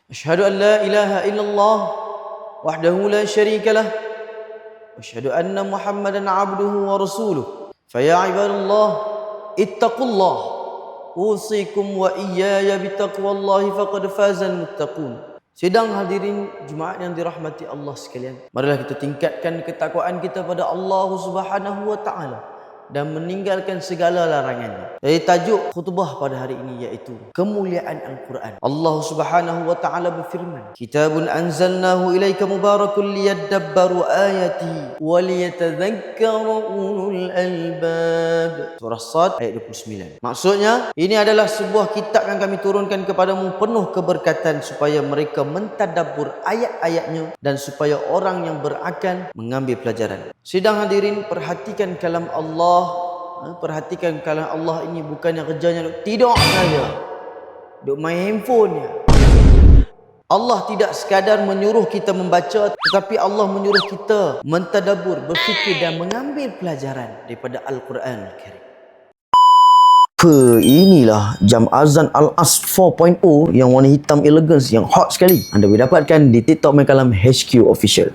Asyhadu an la ilaha illallah wahdahu la syarika lah wa asyhadu anna Muhammadan abduhu wa rasuluh. Faya ibadallah ittaqullah usikum wa iyaya bitaqwallahi faqad fazal muttaqun. Sidang hadirin Jumaat yang dirahmati Allah sekalian, marilah kita tingkatkan ketakwaan kita pada Allah Subhanahu wa taala dan meninggalkan segala larangannya. Jadi tajuk khutbah pada hari ini iaitu kemuliaan Al-Quran. Allah Subhanahu wa taala berfirman, "Kitabun anzalnahu ilaika mubarakun liyadabbaru ayatihi wa liyatadhakkaru ulul albab." Surah Sad ayat 29. Maksudnya, ini adalah sebuah kitab yang kami turunkan kepadamu penuh keberkatan supaya mereka mentadabbur ayat-ayatnya dan supaya orang yang berakal mengambil pelajaran. Sidang hadirin, perhatikan kalam Allah. Perhatikan kalam Allah ini bukannya kerjanya duk tidur saja, duk main handphone je. Allah tidak sekadar menyuruh kita membaca, tetapi Allah menyuruh kita mentadabbur, berfikir dan mengambil pelajaran daripada Al-Quran Al-Karim. Inilah jam azan Al-Asr 4.0 yang warna hitam elegans yang hot sekali. Anda boleh dapatkan di TikTok Mekalam HQ Official.